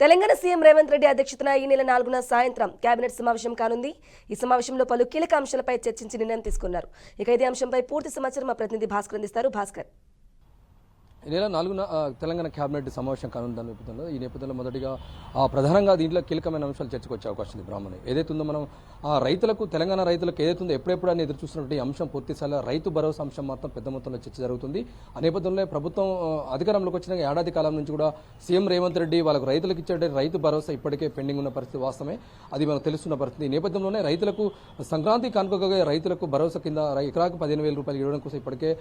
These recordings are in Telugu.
తెలంగాణ సీఎం రేవంత్ రెడ్డి అధ్యక్షతన ఈ నెల 4న సాయంత్రం కేబినెట్ సమావేశం కానుంది. ఈ సమావేశంలో పలు కీలక అంశాలపై చర్చించి నిర్ణయం తీసుకున్నారు. ఇక ఇదే అంశంపై పూర్తి సమాచారం మా ప్రతినిధి భాస్కర్ అందిస్తారు. భాస్కర్, ఈ నెల 4న తెలంగాణ కేబినెట్ సమావేశం కానుందని నేపథ్యంలో నేపథ్యంలో మొదటిగా ప్రధానంగా దీంట్లో కీలకమైన అంశాలు చర్చకు వచ్చే అవకాశం ఉంది. బ్రాహ్మణి ఏదైతే ఉందో మనం రైతులకు తెలంగాణ రైతులకు ఏదైతే ఉందో ఎప్పుడెప్పుడు అని ఎదురు చూస్తున్నటువంటి అంశం పూర్తిస్థాయిలో రైతు భరోసా అంశం మాత్రం పెద్ద మొత్తంలో చర్చ జరుగుతుంది. ఆ నేపథ్యంలో ప్రభుత్వం అధికారంలోకి వచ్చిన ఏడాది కాలం నుంచి కూడా సీఎం రేవంత్ రెడ్డి వాళ్ళకు రైతులకు ఇచ్చే రైతు భరోసా ఇప్పటికే పెండింగ్ ఉన్న పరిస్థితి వాస్తవమే, అది మనకు తెలుస్తున్న పరిస్థితి. ఈ నేపథ్యంలోనే రైతులకు సంక్రాంతి కానుకగా రైతులకు భరోసా కింద ఎకరాకు 15,000 రూపాయలు ఇవ్వడం కోసం ఇప్పటికే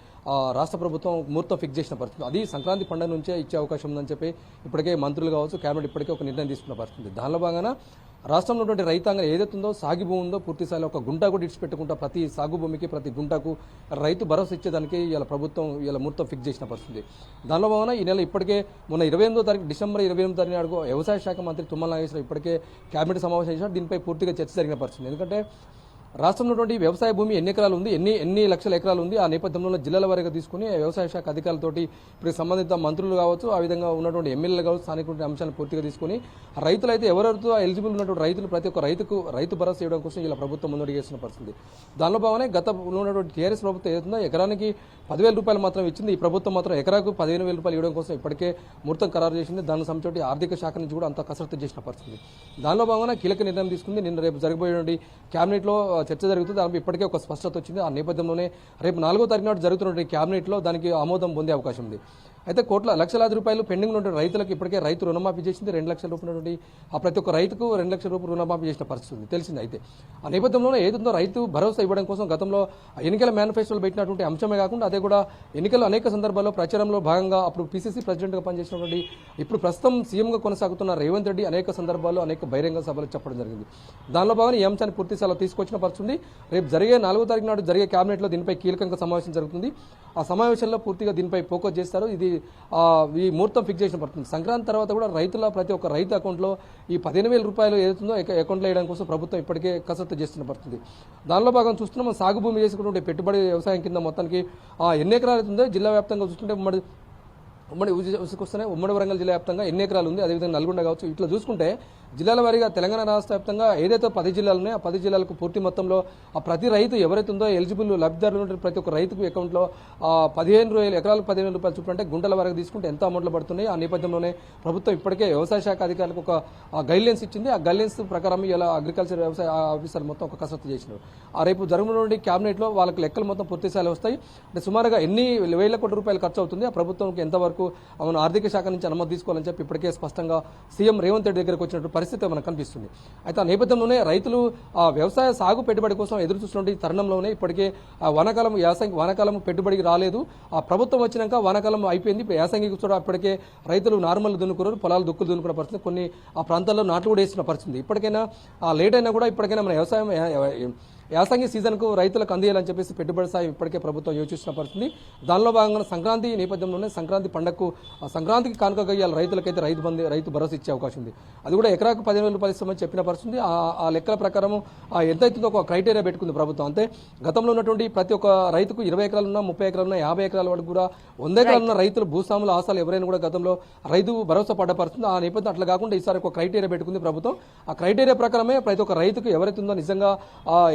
రాష్ట్ర ప్రభుత్వం ముహూర్తం ఫిక్స్ చేసిన పరిస్థితి. అది సంక్రాంతి పండుగ నుంచే ఇచ్చే అవకాశం ఉందని చెప్పి ఇప్పటికే మంత్రులు కావచ్చు కేబినెట్ ఇప్పటికే ఒక నిర్ణయం తీసుకున్న పరిస్థితి. దానిలో భాగంగా రాష్ట్రంలో ఉన్నటువంటి రైతాంగం ఏదైతే ఉందో సాగు భూమి ఉందో పూర్తిస్థాయిలో ఒక గుంట కూడా ఇడిచిపెట్టుకుంటా ప్రతి సాగు భూమికి ప్రతి గుంటకు రైతు భరోసా ఇచ్చేదానికి ఇలా ప్రభుత్వం ఇలా ముహూర్తం ఫిక్స్ చేసిన పరిస్థితి. దానిలో భాగంగా ఈ నెల ఇప్పటికే మొన్న 28వ తారీఖు డిసెంబర్ 28వ తారీఖు నాడు వ్యవసాయ శాఖ మంత్రి తుమ్మల నాగేశ్వరరావు ఇప్పటికే కేబినెట్ సమావేశం చేసినారు. దీనిపై పూర్తిగా చర్చ జరిగిన పరిస్థితి. ఎందుకంటే రాష్ట్రంలో వ్యవసాయ భూమి ఎన్ని ఎకరాలు ఉంది, ఎన్ని లక్షల ఎకరాలు ఉంది, ఆ నేపథ్యంలో జిల్లాల వారీగా తీసుకుని వ్యవసాయ శాఖ అధికారులతోటి ఇప్పుడు సంబంధిత మంత్రులు కావచ్చు, ఆ విధంగా ఉన్నటువంటి ఎమ్మెల్యేలు కావచ్చు, స్థానిక అంశాలను పూర్తిగా తీసుకుని రైతులైతే ఎవరెవరితో ఎలిజిబుల్ ఉన్నటువంటి రైతులు ప్రతి ఒక్క రైతుకు రైతు భరోసా ఇవ్వడం కోసం ఇలా ప్రభుత్వం ముందడుగు చేస్తున్న పరిస్థితి. దానిలో భాగంగా గత ఉన్నటువంటి టీఆర్ఎస్ ప్రభుత్వం ఏదైతుందో ఎకరానికి 10,000 రూపాయలు మాత్రం ఇచ్చింది. ఈ ప్రభుత్వం మాత్రం ఎకరాకు 15,000 రూపాయలు ఇవ్వడం కోసం ఇప్పటికే ముహూర్తం ఖరారు చేసింది. దానికి సంబంధించి ఆర్థిక శాఖ నుంచి కూడా అంత కసరత్తు చేసిన పరిస్థితి. దానిలో భాగంగా కీలక నిర్ణయం తీసుకుంది. నిన్న రేపు జరగబోయే కేబినెట్లో చర్చ జరుగుతుంది. దానిపై ఇప్పటికే ఒక స్పష్టత వచ్చింది. ఆ నేపథ్యంలోనే రేపు 4వ తారీఖు నాడు జరుగుతున్న కేబినెట్లో దానికి ఆమోదం పొందే అవకాశం ఉంది. అయితే లక్షలాది రూపాయలు పెండింగ్ ఉన్న రైతులకు ఇప్పటికే రైతు రుణమాఫీ చేసింది. 2 లక్షల రూపాయలు ప్రతి ఒక్క రైతుకు 2 లక్షల రూపాయలు రుణమాఫీ చేసిన పరిస్థితి ఉంది తెలిసింది. అయితే ఆ నేపథ్యంలోనే ఏదైతుందో రైతు భరోసా ఇవ్వడం కోసం గతంలో ఎన్నికల మేనిఫెస్టోలో పెట్టినటువంటి అంశమే కాకుండా అదే కూడా ఎన్నికల్లో అనేక సందర్భాల్లో ప్రచారంలో భాగంగా అప్పుడు పిసిసి ప్రెసిడెంట్గా పనిచేసినటువంటి ఇప్పుడు ప్రస్తుతం సీఎంగా కొనసాగుతున్న రేవంత్ రెడ్డి అనేక సందర్భాల్లో అనేక బహిరంగ సభలు చెప్పడం జరిగింది. దానిలో భాగంగా ఈ అంశాన్ని పూర్తిస్థాయిలో తీసుకొచ్చిన పరిస్థితి. రేపు జరిగే 4వ తారీఖు నాడు జరిగే కేబినెట్లో దీనిపై కీలకంగా సమావేశం జరుగుతుంది. ఆ సమావేశంలో పూర్తిగా దీనిపై ఫోకస్ చేస్తారు. ఇది ఈ ముహూర్తం ఫిక్స్ చేసిన పడుతుంది. సంక్రాంతి తర్వాత కూడా రైతుల ప్రతి ఒక్క రైతు అకౌంట్లో ఈ 15,000 రూపాయలు ఏదైతుందో అకౌంట్లో వేయడం కోసం ప్రభుత్వం ఇప్పటికే కసరత్తు చేస్తున్న పడుతుంది. దానిలో భాగం చూస్తున్నాం సాగు భూమి చేసుకుంటుంటే పెట్టుబడి వ్యవసాయం కింద మొత్తానికి ఎన్ని ఎకరాలు అవుతుందో జిల్లా వ్యాప్తంగా చూస్తుంటే ఉమ్మడి వరంగల్ జిల్లా వ్యాప్తంగా ఎన్ని ఎకరాలు ఉంది, అదేవిధంగా నల్గొండ కావచ్చు. ఇట్లా చూసుకుంటే జిల్లాల వారీగా తెలంగాణ రాష్ట్ర వ్యాప్తంగా ఏదైతే 10 జిల్లాలు ఉన్నాయో ఆ 10 జిల్లాలకు పూర్తి మొత్తంలో ఆ ప్రతి రైతు ఎవరైతే ఉందో ఎలిజిబుల్ లబ్ధిదారులు ప్రతి ఒక్క రైతుకు అకౌంట్లో 15,000 ఎకరాలకు 15,000 రూపాయలు చూపుకుంటే గుంటల వరకు తీసుకుంటే ఎంత అమౌంట్లో పడుతున్నాయి. ఆ నేపథ్యంలోనే ప్రభుత్వం ఇప్పటికే వ్యవసాయ శాఖ అధికారులకు ఒక గైడ్లైన్స్ ఇచ్చింది. ఆ గైడ్లైన్స్ ప్రకారం ఇలా అగ్రికల్చర్ వ్యవసాయ ఆఫీసర్లు మొత్తం ఒక కసరత్తు చేసినారు. ఆ రేపు జరుగుతున్న క్యాబినెట్లో వాళ్ళకి లెక్కలు మొత్తం పూర్తిస్థాయిలో వస్తాయి. అంటే సుమారుగా ఎన్ని వేల కోట్ల రూపాయలు ఖర్చు అవుతుంది, ఆ ప్రభుత్వంకి ఎంతవరకు అవును ఆర్థిక శాఖ నుంచి అనుమతి తీసుకోవాలని చెప్పి ఇప్పటికే స్పష్టంగా సీఎం రేవంత్ రెడ్డి దగ్గరకు వచ్చినట్టు పరిస్థితి మనకు కనిపిస్తుంది. అయితే ఆ నేపథ్యంలోనే రైతులు వ్యవసాయ సాగు పెట్టుబడి కోసం ఎదురు చూస్తున్న తరుణంలోనే ఇప్పటికే వానాకాలం పెట్టుబడికి రాలేదు. ఆ ప్రభుత్వం వచ్చినాక వానాకాలం అయిపోయింది. యాసంగికి కూడా ఇప్పటికే రైతులు నార్మల్ దున్నుకున్నారు, పొలాలు దుక్కులు దున్నుకున్న పరిస్థితి, కొన్ని ఆ ప్రాంతాల్లో నాట్లు కూడా వేస్తున్న పరిస్థితి. ఇప్పటికైనా లేట్ అయినా కూడా ఇప్పటికైనా మన వ్యవసాయం యాసంగి సీజన్కు రైతులకు అందియాలని చెప్పేసి పెట్టుబడి సాయం ఇప్పటికే ప్రభుత్వం యోచిస్తున్న పరిస్థితి. దానిలో భాగంగా సంక్రాంతి నేపథ్యంలోనే సంక్రాంతి పండుగకు సంక్రాంతికి కానుకగా ఇవాళ రైతులకైతే రైతు భరోసా ఇచ్చే అవకాశం ఉంది. అది కూడా ఎకరాకు 15,000 రూపాయలు ఇస్తామని చెప్పిన పరిస్థితి. ఆ లెక్కల ప్రకారం ఎంత అవుతుందో ఒక క్రైటీరియా పెట్టుకుంది ప్రభుత్వం. అంతే గతంలో ఉన్నటువంటి ప్రతి ఒక్క రైతుకు 20 ఎకరాలు ఉన్నా, 30 ఎకరాలు ఉన్నా, 50 ఎకరాల వరకు కూడా 100 ఎకరాలు ఉన్న రైతులు భూస్వాముల ఆశాలు ఎవరైనా కూడా గతంలో రైతు భరోసా పడ్డ పరిస్థితి. ఆ నేపథ్యం అట్లా కాకుండా ఈసారి ఒక క్రైటీరియా పెట్టుకుంది ప్రభుత్వం. ఆ క్రైటీరియా ప్రకారమే ప్రతి ఒక్క రైతుకు ఎవరైతే ఉందో నిజంగా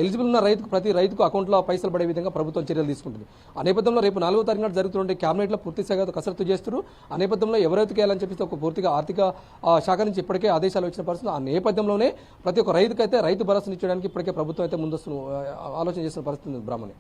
ఎలిజిబుల్ ఉన్న ప్రతి రైతుకు అకౌంట్లో పైసలు పడే విధంగా ప్రభుత్వం చర్యలు తీసుకుంటుంది. ఆ నేపథ్యంలో రేపు 4వ తారీఖు నాడు జరుగుతుంటే కేబినెట్లో పూర్తి స్థాయిగా కసరత్తు చేస్తారు. ఆ నేపథ్యంలో ఎవరైతే చేయాలని చెప్పేసి ఒక పూర్తిగా ఆర్థిక శాఖ నుంచి ఇప్పటికే ఆదేశాలు వచ్చిన పరిస్థితి. ఆ నేపథ్యంలోనే ప్రతి ఒక్క రైతుకైతే రైతు భరోసా ఇచ్చడానికి ఇప్పటికే ప్రభుత్వం అయితే ముందస్తు ఆలోచన చేసిన పరిస్థితి బ్రాహ్మణి.